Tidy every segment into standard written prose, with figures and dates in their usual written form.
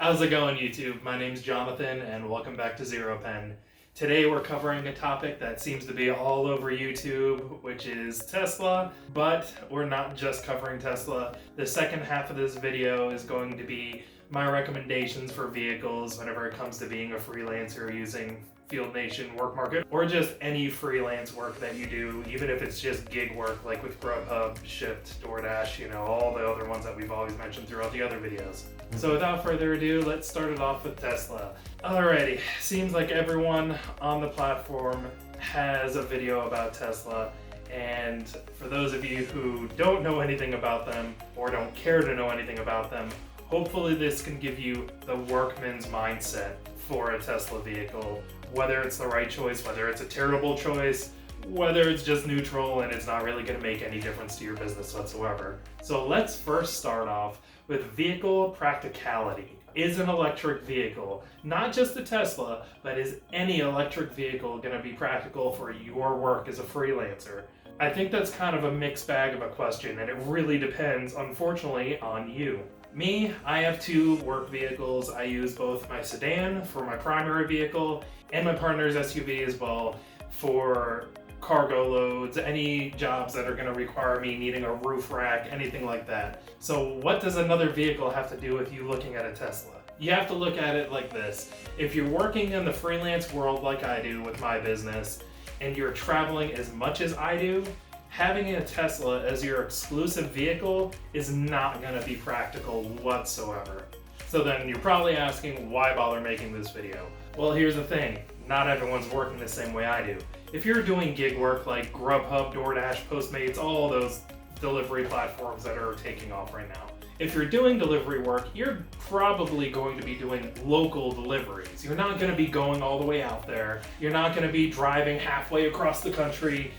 How's it going, YouTube? My name's Jonathan, and welcome back to Zero Pen. Today we're covering a topic that seems to be all over YouTube, which is Tesla, but we're not just covering Tesla. The second half of this video is going to be my recommendations for vehicles whenever it comes to being a freelancer using Field Nation, WORKMARKET, or just any freelance work that you do, even if it's just gig work like with Grubhub, Shipt, DoorDash, all the other ones that we've always mentioned throughout the other videos. So without further ado, let's start it off with Tesla. Alrighty, seems like everyone on the platform has a video about Tesla, and for those of you who don't know anything about them or don't care to know anything about them, hopefully this can give you the workman's mindset for a Tesla vehicle, whether it's the right choice, whether it's a terrible choice, whether it's just neutral and it's not really going to make any difference to your business whatsoever. So let's first start off with vehicle practicality. Is an electric vehicle, not just a Tesla, but is any electric vehicle going to be practical for your work as a freelancer? I think that's kind of a mixed bag of a question, and it really depends, unfortunately, on you. Me, I have two work vehicles. I use both my sedan for my primary vehicle and my partner's SUV as well for cargo loads, any jobs that are going to require me needing a roof rack, anything like that. So what does another vehicle have to do with you looking at a Tesla? You have to look at it like this. If you're working in the freelance world like I do with my business, and you're traveling as much as I do, having a Tesla as your exclusive vehicle is not going to be practical whatsoever. So then you're probably asking, why bother making this video? Well, here's the thing. Not everyone's working the same way I do. If you're doing gig work like Grubhub, DoorDash, Postmates, all those delivery platforms that are taking off right now, if you're doing delivery work, you're probably going to be doing local deliveries. You're not going to be going all the way out there. You're not going to be driving halfway across the country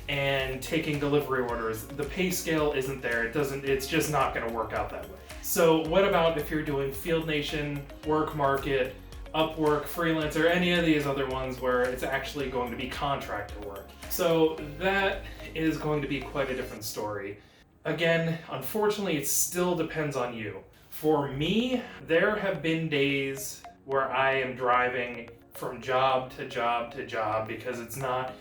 and taking delivery orders. The pay scale isn't there. It's just not going to work out that way. So what about if you're doing Field Nation, WORKMARKET, Upwork, Freelancer, any of these other ones where it's actually going to be contractor work? So that is going to be quite a different story. Again, unfortunately, it still depends on you. For me, there have been days where I am driving from job to job to job because it's not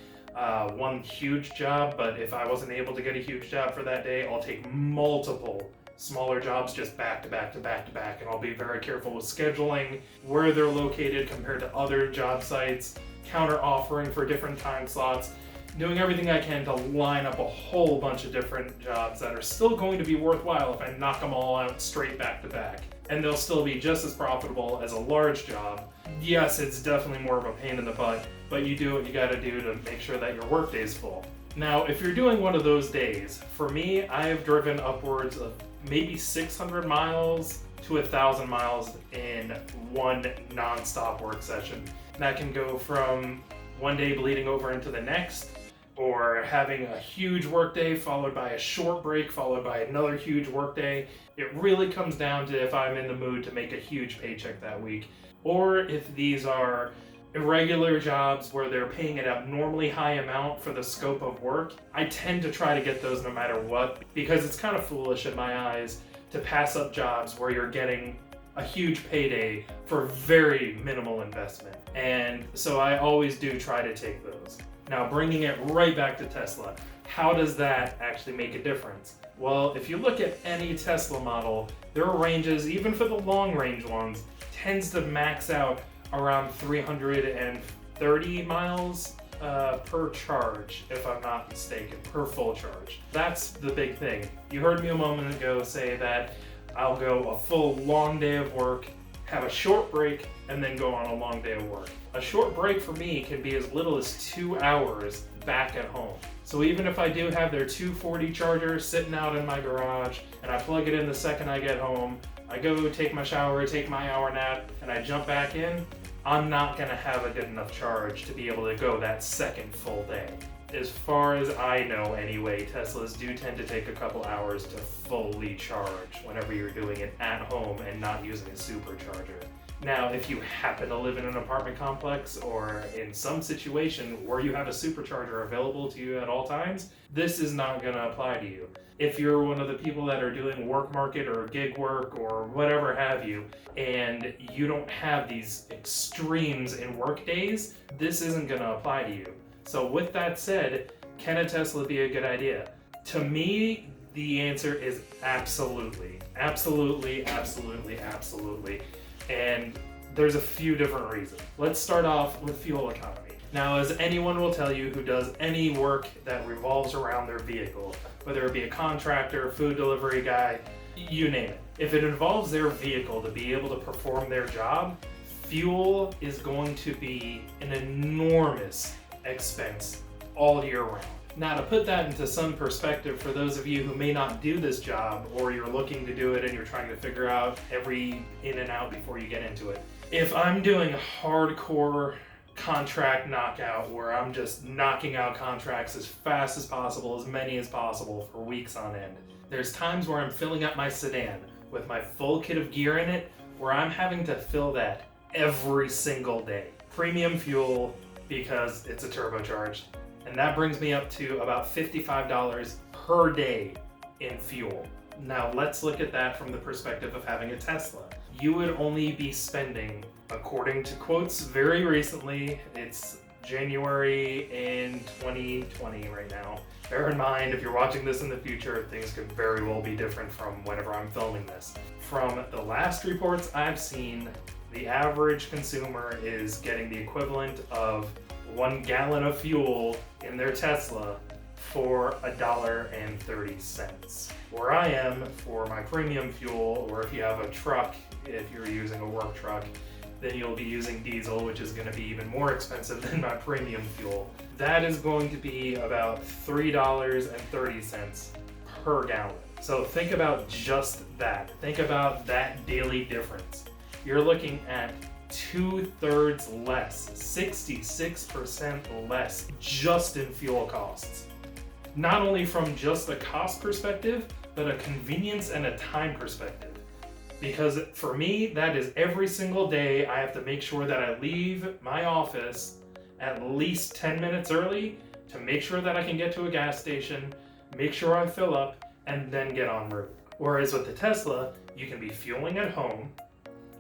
one huge job, but if I wasn't able to get a huge job for that day, I'll take multiple smaller jobs just back to back to back to back, and I'll be very careful with scheduling, where they're located compared to other job sites, counter offering for different time slots, doing everything I can to line up a whole bunch of different jobs that are still going to be worthwhile if I knock them all out straight back to back. And they'll still be just as profitable as a large job. Yes, it's definitely more of a pain in the butt, but you do what you gotta do to make sure that your workday's full. Now, if you're doing one of those days, for me, I have driven upwards of maybe 600 miles to 1,000 miles in one non-stop work session. That can go from one day bleeding over into the next, or having a huge workday followed by a short break followed by another huge workday. It really comes down to if I'm in the mood to make a huge paycheck that week, or if these are irregular jobs where they're paying an abnormally high amount for the scope of work. I tend to try to get those no matter what, because it's kind of foolish in my eyes to pass up jobs where you're getting a huge payday for very minimal investment. And so I always do try to take those. Now, bringing it right back to Tesla, how does that actually make a difference? Well, if you look at any Tesla model, their ranges, even for the long range ones, tends to max out around 330 miles per charge, if I'm not mistaken, per full charge. That's the big thing. You heard me a moment ago say that I'll go a full long day of work, have a short break, and then go on a long day of work. A short break for me can be as little as 2 hours back at home. So even if I do have their 240 charger sitting out in my garage, and I plug it in the second I get home, I go take my shower, take my hour nap, and I jump back in, I'm not gonna have a good enough charge to be able to go that second full day. as far as I know anyway, Teslas do tend to take a couple hours to fully charge whenever you're doing it at home and not using a supercharger. Now, if you happen to live in an apartment complex or in some situation where you have a supercharger available to you at all times, this is not going to apply to you. If you're one of the people that are doing work market or gig work or whatever have you, and you don't have these extremes in work days, this isn't going to apply to you. So with that said, can a Tesla be a good idea? To me, the answer is absolutely. Absolutely, absolutely, absolutely. And there's a few different reasons. Let's start off with fuel economy. Now, as anyone will tell you who does any work that revolves around their vehicle, whether it be a contractor, food delivery guy, you name it. If it involves their vehicle to be able to perform their job, fuel is going to be an enormous expense all year round. Now, to put that into some perspective for those of you who may not do this job, or you're looking to do it and you're trying to figure out every in and out before you get into it. If I'm doing a hardcore contract knockout where I'm just knocking out contracts as fast as possible, as many as possible for weeks on end, there's times where I'm filling up my sedan with my full kit of gear in it where I'm having to fill that every single day. Premium fuel because it's a turbocharged. And that brings me up to about $55 per day in fuel. Now let's look at that from the perspective of having a Tesla. You would only be spending, according to quotes very recently, it's January in 2020 right now. Bear in mind, if you're watching this in the future, things could very well be different from whenever I'm filming this. From the last reports I've seen, the average consumer is getting the equivalent of 1 gallon of fuel in their Tesla for $1.30. Where I am, for my premium fuel, or if you have a truck, if you're using a work truck, then you'll be using diesel, which is going to be even more expensive than my premium fuel. That is going to be about $3.30 per gallon. So think about just that. Think about that daily difference. You're looking at 2/3 less, 66% less just in fuel costs. Not only from just a cost perspective, but a convenience and a time perspective. Because for me, that is every single day I have to make sure that I leave my office at least 10 minutes early to make sure that I can get to a gas station, make sure I fill up, and then get en route. Whereas with the Tesla, you can be fueling at home,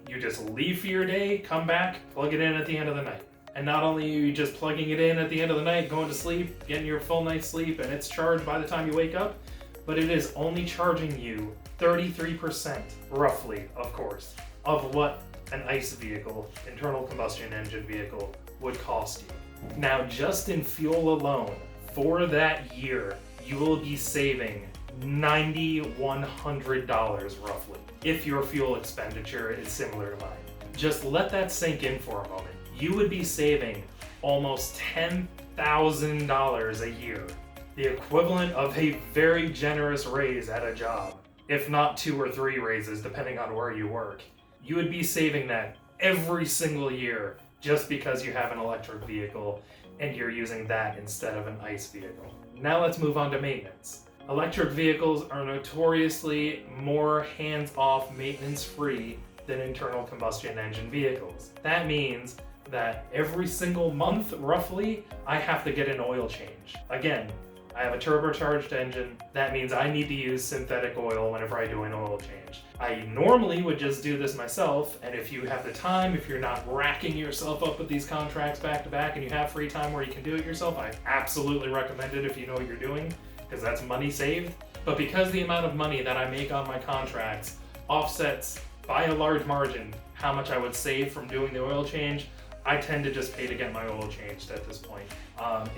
you just leave for your day, come back, plug it in at the end of the night. And not only are you just plugging it in at the end of the night, going to sleep, getting your full night's sleep, and it's charged by the time you wake up, but it is only charging you 33%, roughly, of course, of what an ICE vehicle, internal combustion engine vehicle, would cost you. Now, just in fuel alone, for that year, you will be saving $9,100 roughly, if your fuel expenditure is similar to mine. Just let that sink in for a moment. You would be saving almost $10,000 a year, the equivalent of a very generous raise at a job, if not 2 or 3 raises depending on where you work. You would be saving that every single year just because you have an electric vehicle and you're using that instead of an ICE vehicle. Now let's move on to maintenance. Electric vehicles are notoriously more hands-off, maintenance-free than internal combustion engine vehicles. That means that every single month, roughly, I have to get an oil change. Again, I have a turbocharged engine. That means I need to use synthetic oil whenever I do an oil change. I normally would just do this myself, and if you have the time, if you're not racking yourself up with these contracts back to back and you have free time where you can do it yourself, I absolutely recommend it if you know what you're doing, because that's money saved. But because the amount of money that I make on my contracts offsets by a large margin how much I would save from doing the oil change, I tend to just pay to get my oil changed at this point.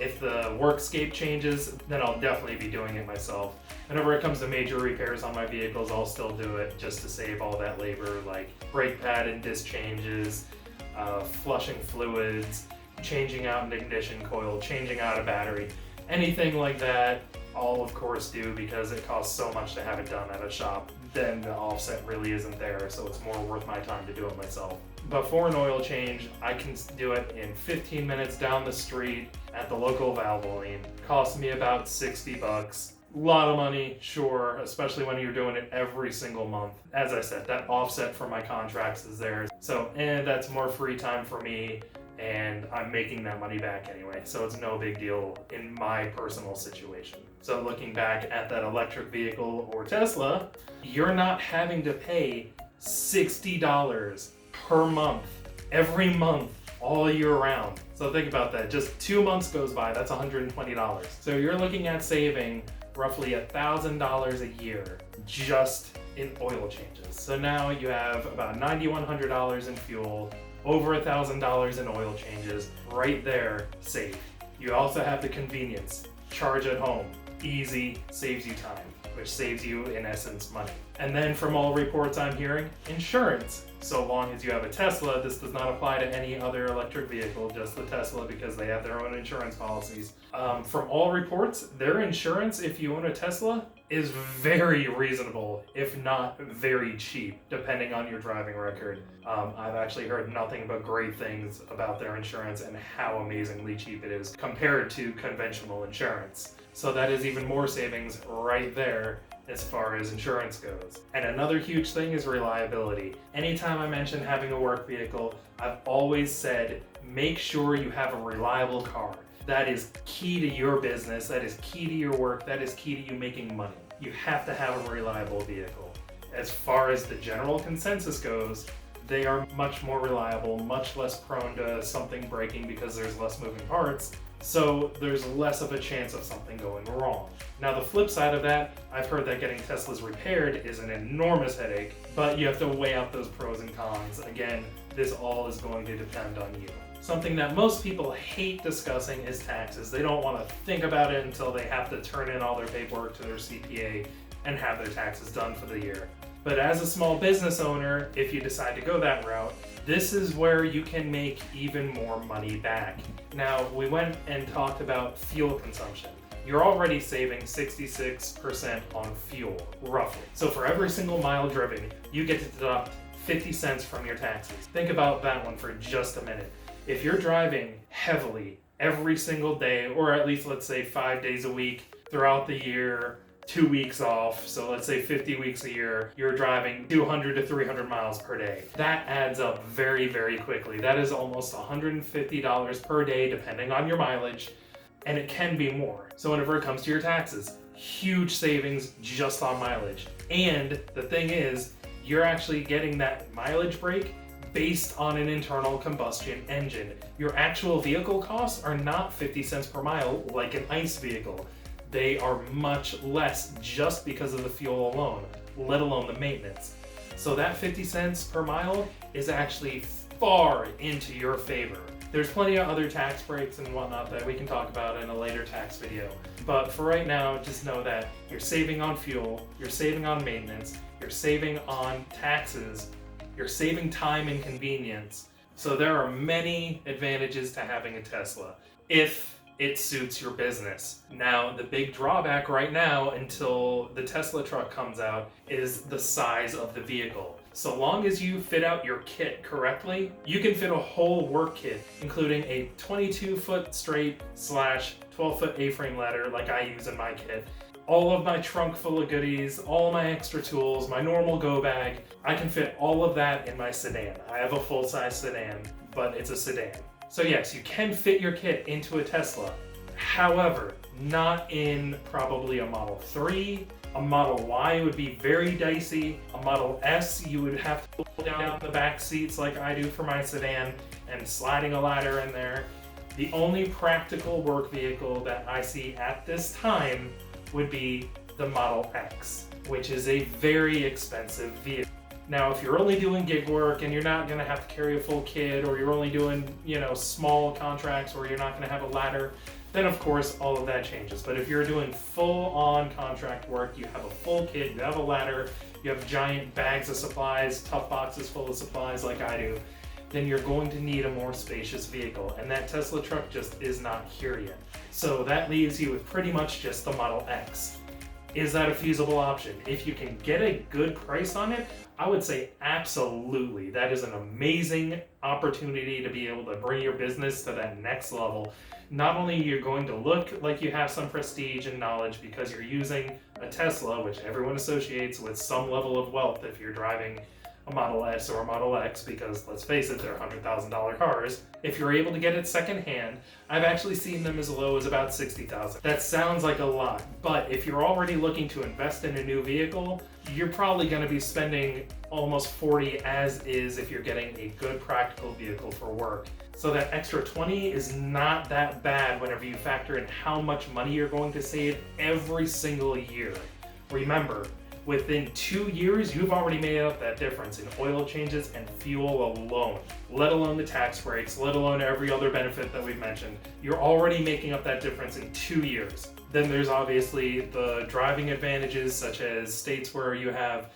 If the workscape changes, then I'll definitely be doing it myself. Whenever it comes to major repairs on my vehicles, I'll still do it just to save all that labor, like brake pad and disc changes, flushing fluids, changing out an ignition coil, changing out a battery. Anything like that, I'll of course do because it costs so much to have it done at a shop. then the offset really isn't there, so it's more worth my time to do it myself. But for an oil change, I can do it in 15 minutes down the street at the local Valvoline. Cost me about 60 bucks. A lot of money, sure, especially when you're doing it every single month. As I said, that offset for my contracts is there. So, that's more free time for me, and I'm making that money back anyway. So it's no big deal in my personal situation. So looking back at that electric vehicle or Tesla, you're not having to pay $60 per month, every month, all year round. So think about that. Just 2 months goes by, that's $120. So you're looking at saving roughly $1,000 a year just in oil changes. So now you have about $9,100 in fuel, over $1,000 in oil changes, right there saved. You also have the convenience, charge at home, easy, saves you time, which saves you in essence money. And then from all reports I'm hearing, insurance. So long as you have a Tesla, this does not apply to any other electric vehicle, just the Tesla, because they have their own insurance policies. From all reports, their insurance, if you own a Tesla, is very reasonable, if not very cheap, depending on your driving record. I've actually heard nothing but great things about their insurance and how amazingly cheap it is compared to conventional insurance. So that is even more savings right there as far as insurance goes. And another huge thing is reliability. Anytime I mention having a work vehicle, I've always said, make sure you have a reliable car. That is key to your business, that is key to your work, that is key to you making money. You have to have a reliable vehicle. As far as the general consensus goes, they are much more reliable, much less prone to something breaking because there's less moving parts. So there's less of a chance of something going wrong. Now the flip side of that, I've heard that getting Teslas repaired is an enormous headache, but you have to weigh out those pros and cons. Again, this all is going to depend on you. Something that most people hate discussing is taxes. They don't want to think about it until they have to turn in all their paperwork to their CPA and have their taxes done for the year. But as a small business owner, if you decide to go that route, this is where you can make even more money back. Now, we went and talked about fuel consumption. You're already saving 66% on fuel, roughly. So for every single mile driven, you get to deduct 50 cents from your taxes. Think about that one for just a minute. If you're driving heavily every single day, or at least let's say 5 days a week throughout the year, 2 weeks off, so let's say 50 weeks a year, you're driving 200 to 300 miles per day. That adds up very, very quickly. That is almost $150 per day, depending on your mileage, and it can be more. So whenever it comes to your taxes, huge savings just on mileage. And the thing is, you're actually getting that mileage break based on an internal combustion engine. Your actual vehicle costs are not 50 cents per mile like an ICE vehicle. They are much less just because of the fuel alone, let alone the maintenance. So that 50 cents per mile is actually far into your favor. There's plenty of other tax breaks and whatnot that we can talk about in a later tax video. But for right now, just know that you're saving on fuel, you're saving on maintenance, you're saving on taxes, you're saving time and convenience. So there are many advantages to having a Tesla if it suits your business. Now, the big drawback right now until the Tesla truck comes out is the size of the vehicle. So long as you fit out your kit correctly, you can fit a whole work kit, including a 22-foot straight / 12-foot A-frame ladder like I use in my kit, all of my trunk full of goodies, all my extra tools, my normal go bag. I can fit all of that in my sedan. I have a full-size sedan, but it's a sedan. So yes, you can fit your kit into a Tesla. However, not in probably a Model 3. A Model Y would be very dicey. A Model S, you would have to pull down the back seats like I do for my sedan and sliding a ladder in there. The only practical work vehicle that I see at this time would be the Model X, which is a very expensive vehicle. Now, if you're only doing gig work and you're not going to have to carry a full kit, or you're only doing, small contracts where you're not going to have a ladder, then of course all of that changes. But if you're doing full-on contract work, you have a full kit, you have a ladder, you have giant bags of supplies, tough boxes full of supplies like I do, then you're going to need a more spacious vehicle. And that Tesla truck just is not here yet. So that leaves you with pretty much just the Model X. Is that a feasible option? If you can get a good price on it, I would say absolutely. That is an amazing opportunity to be able to bring your business to that next level. Not only you're going to look like you have some prestige and knowledge because you're using a Tesla, which everyone associates with some level of wealth if you're driving a Model S or a Model X, because let's face it, they're $100,000 cars. If you're able to get it secondhand, I've actually seen them as low as about $60,000. That sounds like a lot, but if you're already looking to invest in a new vehicle, you're probably going to be spending almost $40,000 as is if you're getting a good practical vehicle for work. So that extra $20,000 is not that bad whenever you factor in how much money you're going to save every single year. Remember, within 2 years, you've already made up that difference in oil changes and fuel alone, let alone the tax breaks, let alone every other benefit that we've mentioned. You're already making up that difference in 2 years. Then there's obviously the driving advantages, such as states where you have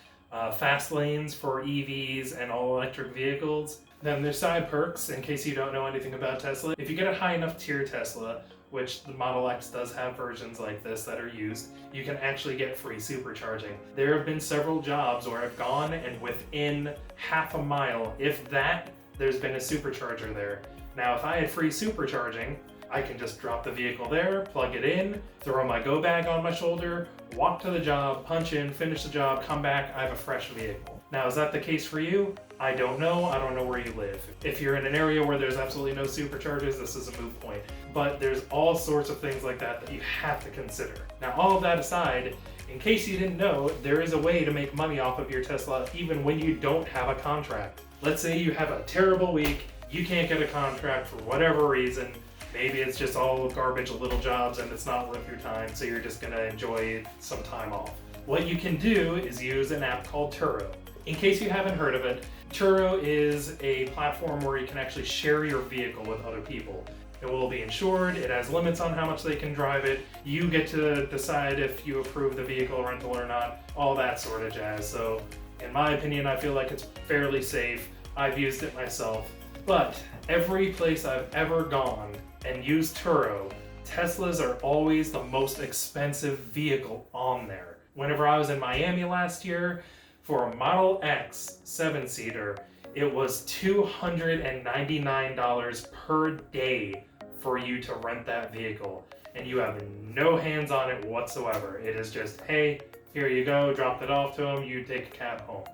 fast lanes for EVs and all electric vehicles. Then there's side perks, in case you don't know anything about Tesla. If you get a high enough tier Tesla, which the Model X does have versions like this that are used, you can actually get free supercharging. There have been several jobs where I've gone and within half a mile, if that, there's been a supercharger there. Now, if I had free supercharging, I can just drop the vehicle there, plug it in, throw my go bag on my shoulder, walk to the job, punch in, finish the job, come back, I have a fresh vehicle. Now, is that the case for you? I don't know. I don't know where you live. If you're in an area where there's absolutely no superchargers, this is a moot point. But there's all sorts of things like that that you have to consider. Now, all of that aside, in case you didn't know, there is a way to make money off of your Tesla even when you don't have a contract. Let's say you have a terrible week, you can't get a contract for whatever reason. Maybe it's just all garbage little jobs and it's not worth your time, so you're just gonna enjoy some time off. What you can do is use an app called Turo. In case you haven't heard of it, Turo is a platform where you can actually share your vehicle with other people. It will be insured, it has limits on how much they can drive it, you get to decide if you approve the vehicle rental or not, all that sort of jazz. So in my opinion, I feel like it's fairly safe. I've used it myself. But every place I've ever gone and used Turo, Teslas are always the most expensive vehicle on there. Whenever I was in Miami last year, for a Model X 7-seater, it was $299 per day for you to rent that vehicle. And you have no hands on it whatsoever. It is just, hey, here you go, drop it off to them, you take a cab home.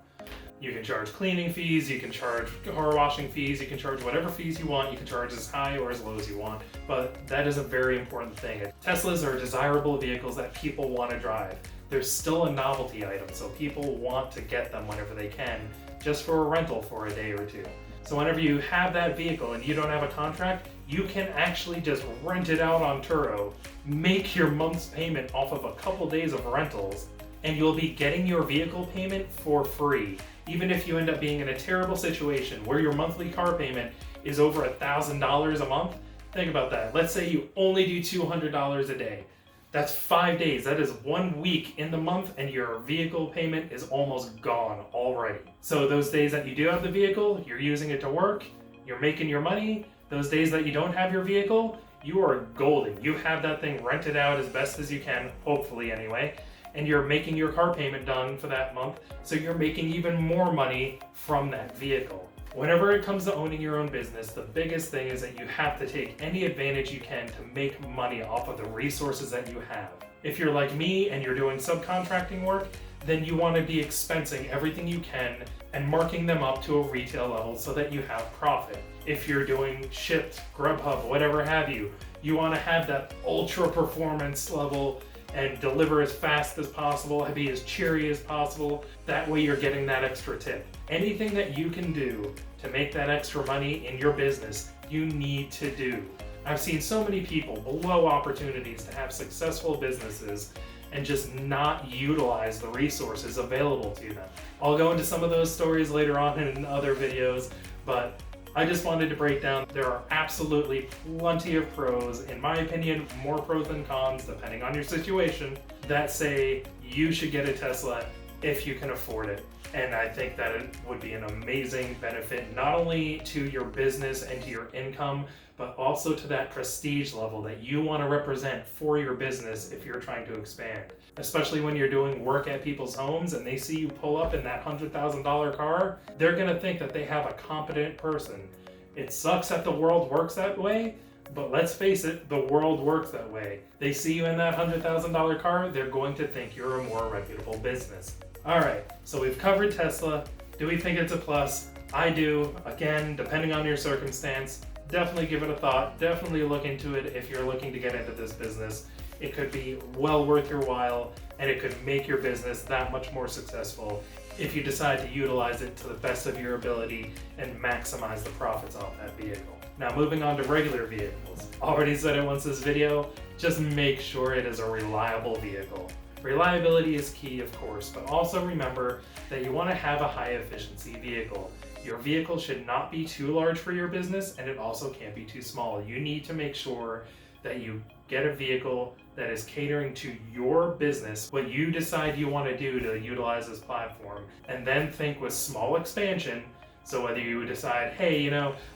You can charge cleaning fees, you can charge car washing fees, you can charge whatever fees you want, you can charge as high or as low as you want. But that is a very important thing. Teslas are desirable vehicles that people want to drive. They're still a novelty item, so people want to get them whenever they can, just for a rental for a day or two. So whenever you have that vehicle and you don't have a contract, you can actually just rent it out on Turo, make your month's payment off of a couple days of rentals, and you'll be getting your vehicle payment for free. Even if you end up being in a terrible situation where your monthly car payment is over $1,000 a month, think about that. Let's say you only do $200 a day. That's 5 days. That is 1 week in the month, and your vehicle payment is almost gone already. So those days that you do have the vehicle, you're using it to work, you're making your money. Those days that you don't have your vehicle, you are golden. You have that thing rented out as best as you can, hopefully anyway, and you're making your car payment done for that month, so you're making even more money from that vehicle. Whenever it comes to owning your own business, the biggest thing is that you have to take any advantage you can to make money off of the resources that you have. If you're like me and you're doing subcontracting work, then you want to be expensing everything you can and marking them up to a retail level so that you have profit. If you're doing Shipt, Grubhub, whatever have you, you want to have that ultra performance level and deliver as fast as possible, be as cheery as possible. That way you're getting that extra tip. Anything that you can do to make that extra money in your business, you need to do. I've seen so many people blow opportunities to have successful businesses and just not utilize the resources available to them. I'll go into some of those stories later on in other videos, but I just wanted to break down, there are absolutely plenty of pros, in my opinion, more pros than cons, depending on your situation, that say you should get a Tesla if you can afford it. And I think that it would be an amazing benefit, not only to your business and to your income, but also to that prestige level that you want to represent for your business if you're trying to expand. Especially when you're doing work at people's homes and they see you pull up in that $100,000 car, they're going to think that they have a competent person. It sucks that the world works that way, but let's face it, the world works that way. They see you in that $100,000 car, they're going to think you're a more reputable business. All right, so we've covered Tesla. Do we think it's a plus? I do. Again, depending on your circumstance, definitely give it a thought. Definitely look into it if you're looking to get into this business. It could be well worth your while, and it could make your business that much more successful if you decide to utilize it to the best of your ability and maximize the profits off that vehicle. Now, moving on to regular vehicles. Already said it once this video, just make sure it is a reliable vehicle. Reliability is key, of course, but also remember that you want to have a high efficiency vehicle. Your vehicle should not be too large for your business, and it also can't be too small. You need to make sure that you get a vehicle that is catering to your business, what you decide you want to do to utilize this platform, and then think with small expansion. So whether you decide, hey,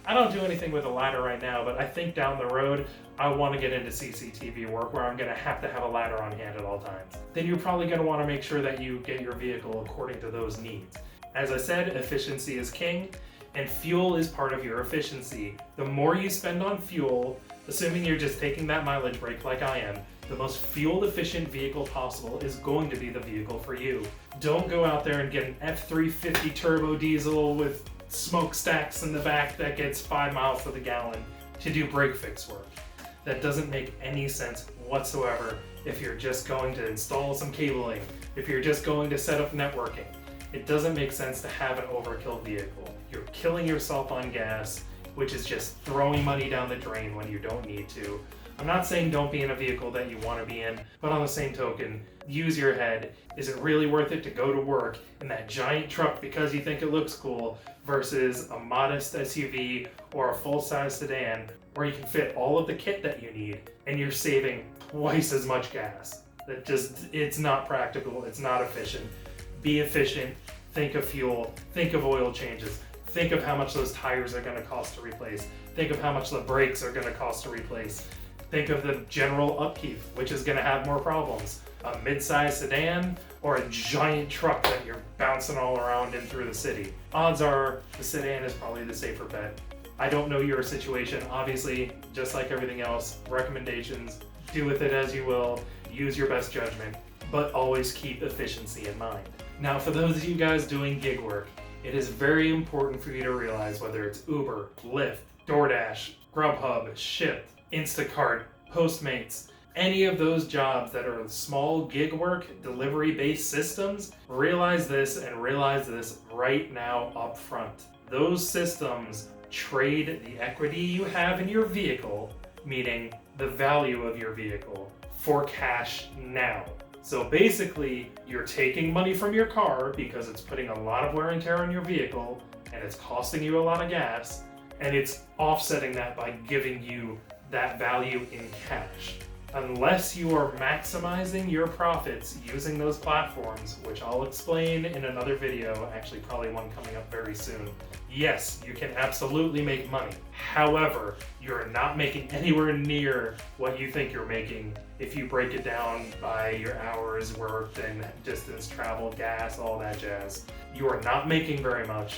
I don't do anything with a ladder right now, but I think down the road, I want to get into CCTV work where I'm going to have a ladder on hand at all times. Then you're probably going to want to make sure that you get your vehicle according to those needs. As I said, efficiency is king, and fuel is part of your efficiency. The more you spend on fuel, assuming you're just taking that mileage break like I am, the most fuel efficient vehicle possible is going to be the vehicle for you. Don't go out there and get an F350 turbo diesel with smokestacks in the back that gets 5 miles to the gallon to do break fix work. That doesn't make any sense whatsoever if you're just going to install some cabling, if you're just going to set up networking. It doesn't make sense to have an overkill vehicle. You're killing yourself on gas, which is just throwing money down the drain when you don't need to. I'm not saying don't be in a vehicle that you want to be in, but on the same token, use your head. Is it really worth it to go to work in that giant truck because you think it looks cool versus a modest SUV or a full-size sedan where you can fit all of the kit that you need and you're saving twice as much gas? It's not practical, it's not efficient. Be efficient, think of fuel, think of oil changes, think of how much those tires are going to cost to replace, think of how much the brakes are going to cost to replace, think of the general upkeep, which is going to have more problems. A mid-size sedan or a giant truck that you're bouncing all around in through the city. Odds are the sedan is probably the safer bet. I don't know your situation. Obviously, just like everything else, recommendations, do with it as you will, use your best judgment, but always keep efficiency in mind. Now, for those of you guys doing gig work, it is very important for you to realize whether it's Uber, Lyft, DoorDash, Grubhub, Shipt, Instacart, Postmates, any of those jobs that are small gig work, delivery-based systems, realize this right now up front. Those systems trade the equity you have in your vehicle, meaning the value of your vehicle, for cash now. So basically, you're taking money from your car because it's putting a lot of wear and tear on your vehicle and it's costing you a lot of gas, and it's offsetting that by giving you that value in cash. Unless you are maximizing your profits using those platforms, which I'll explain in another video, actually probably one coming up very soon. Yes, you can absolutely make money. However, you're not making anywhere near what you think you're making if you break it down by your hours worked and distance traveled, gas, all that jazz. You are not making very much,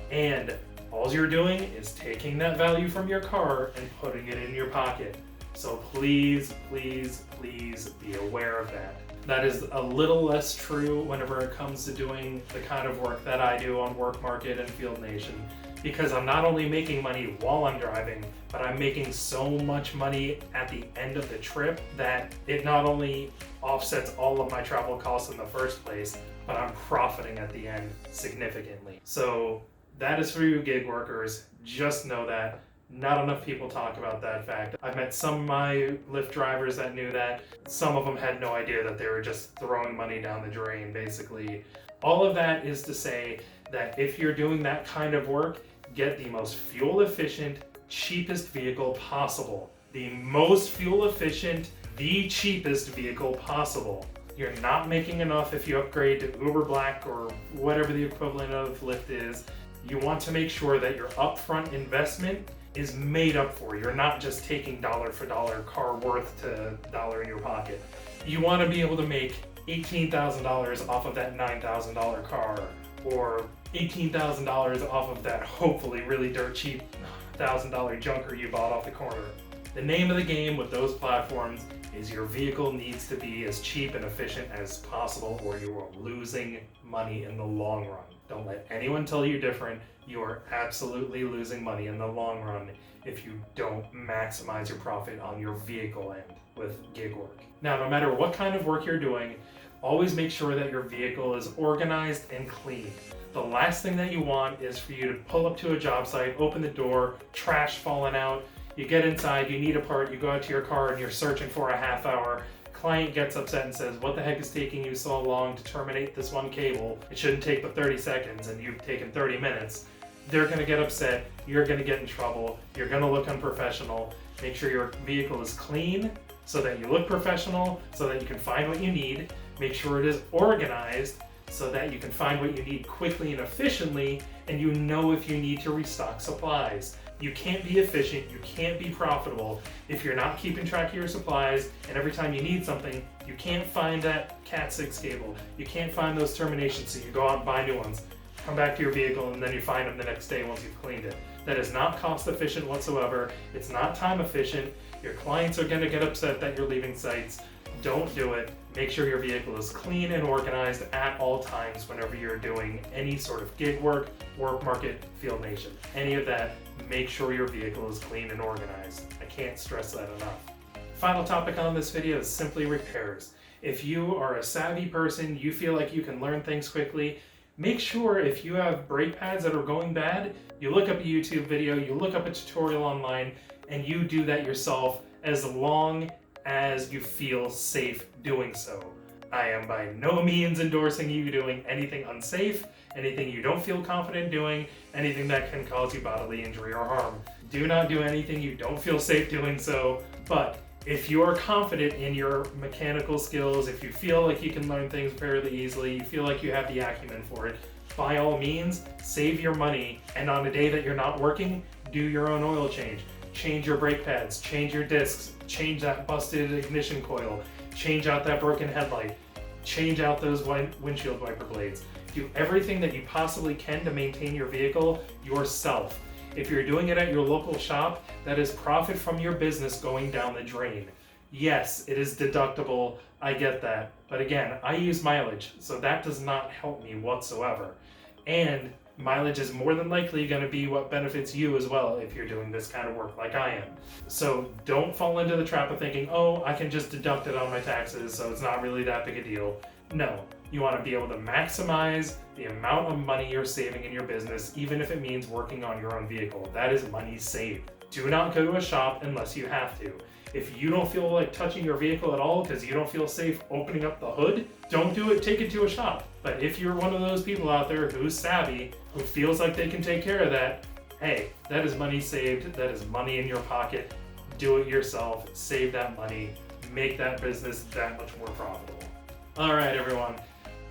and all you're doing is taking that value from your car and putting it in your pocket. So please, please, please be aware of that. That is a little less true whenever it comes to doing the kind of work that I do on WORKMARKET and Field Nation, because I'm not only making money while I'm driving, but I'm making so much money at the end of the trip that it not only offsets all of my travel costs in the first place, but I'm profiting at the end significantly. So that is for you gig workers. Just know that. Not enough people talk about that fact. I've met some of my Lyft drivers that knew that. Some of them had no idea that they were just throwing money down the drain, basically. All of that is to say that if you're doing that kind of work, get the most fuel efficient, cheapest vehicle possible. The most fuel efficient, the cheapest vehicle possible. you're not making enough if you upgrade to Uber Black or whatever the equivalent of Lyft is. You want to make sure that your upfront investment is made up for. You're not just taking dollar for dollar car worth to dollar in your pocket. You want to be able to make $18,000 off of that $9,000 car, or $18,000 off of that hopefully really dirt cheap $1,000 junker you bought off the corner. The name of the game with those platforms is your vehicle needs to be as cheap and efficient as possible, or you are losing money in the long run. Don't let anyone tell you different. You are absolutely losing money in the long run if you don't maximize your profit on your vehicle end with gig work. Now, no matter what kind of work you're doing, always make sure that your vehicle is organized and clean. The last thing that you want is for you to pull up to a job site, open the door, trash falling out, you get inside, you need a part, you go out to your car and you're searching for a half hour. Client gets upset and says, what the heck is taking you so long to terminate this one cable? It shouldn't take but 30 seconds and you've taken 30 minutes. They're gonna get upset, you're gonna get in trouble, you're gonna look unprofessional. Make sure your vehicle is clean so that you look professional, so that you can find what you need. Make sure it is organized so that you can find what you need quickly and efficiently, and you know if you need to restock supplies. You can't be efficient, you can't be profitable if you're not keeping track of your supplies, and every time you need something, you can't find that Cat 6 cable, you can't find those terminations, so you go out and buy new ones, come back to your vehicle, and then you find them the next day once you've cleaned it. That is not cost efficient whatsoever, it's not time efficient, your clients are gonna get upset that you're leaving sites. Don't do it. Make sure your vehicle is clean and organized at all times whenever you're doing any sort of gig work, work market, field nation. Any of that, make sure your vehicle is clean and organized. I can't stress that enough. Final topic on this video is simply repairs. If you are a savvy person, you feel like you can learn things quickly, make sure if you have brake pads that are going bad, you look up a YouTube video, you look up a tutorial online, and you do that yourself as long as you feel safe doing so. I am by no means endorsing you doing anything unsafe, anything you don't feel confident doing, anything that can cause you bodily injury or harm. Do not do anything you don't feel safe doing so, but if you are confident in your mechanical skills, if you feel like you can learn things fairly easily, you feel like you have the acumen for it, by all means, save your money, and on a day that you're not working, do your own oil change. Change your brake pads, change your discs, change that busted ignition coil, change out that broken headlight, change out those windshield wiper blades. Do everything that you possibly can to maintain your vehicle yourself. If you're doing it at your local shop, that is profit from your business going down the drain. Yes, it is deductible, I get that. But again, I use mileage, so that does not help me whatsoever. And mileage is more than likely going to be what benefits you as well if you're doing this kind of work like I am. So don't fall into the trap of thinking, oh, I can just deduct it on my taxes, so it's not really that big a deal. No, you want to be able to maximize the amount of money you're saving in your business, even if it means working on your own vehicle. That is money saved. Do not go to a shop unless you have to. If you don't feel like touching your vehicle at all because you don't feel safe opening up the hood, don't do it, take it to a shop. But if you're one of those people out there who's savvy, who feels like they can take care of that, hey, that is money saved, that is money in your pocket. Do it yourself, save that money, make that business that much more profitable. All right, everyone.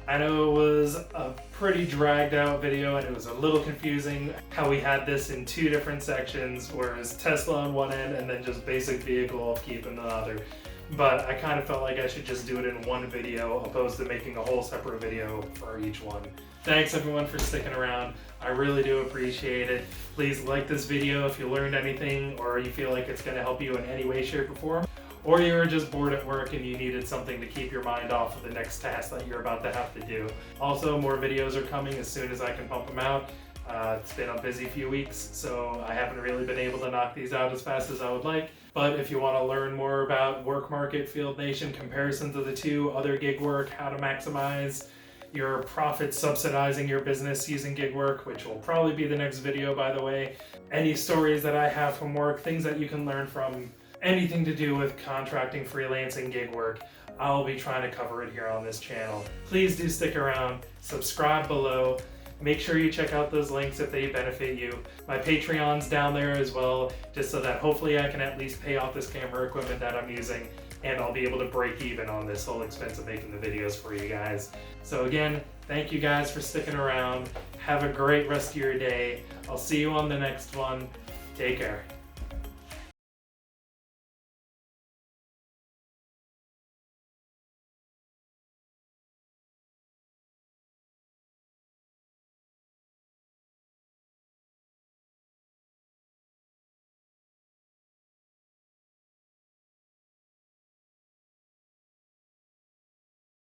I know it was a pretty dragged out video and it was a little confusing how we had this in two different sections, whereas Tesla on one end and then just basic vehicle upkeep in the other. But I kind of felt like I should just do it in one video opposed to making a whole separate video for each one. Thanks everyone for sticking around. I really do appreciate it. Please like this video if you learned anything or you feel like it's going to help you in any way, shape, or form. Or you were just bored at work and you needed something to keep your mind off of the next task that you're about to have to do. Also, more videos are coming as soon as I can pump them out. It's been a busy few weeks, so I haven't really been able to knock these out as fast as I would like. But if you want to learn more about Work Market, Field Nation, comparisons of the two, other gig work, how to maximize your profits subsidizing your business using gig work, which will probably be the next video, by the way. Any stories that I have from work, things that you can learn from, anything to do with contracting, freelancing, gig work, I'll be trying to cover it here on this channel. Please do stick around, subscribe below, make sure you check out those links if they benefit you. My Patreon's down there as well, just so that hopefully I can at least pay off this camera equipment that I'm using. and I'll be able to break even on this whole expense of making the videos for you guys. So again, thank you guys for sticking around. Have a great rest of your day. I'll see you on the next one. Take care.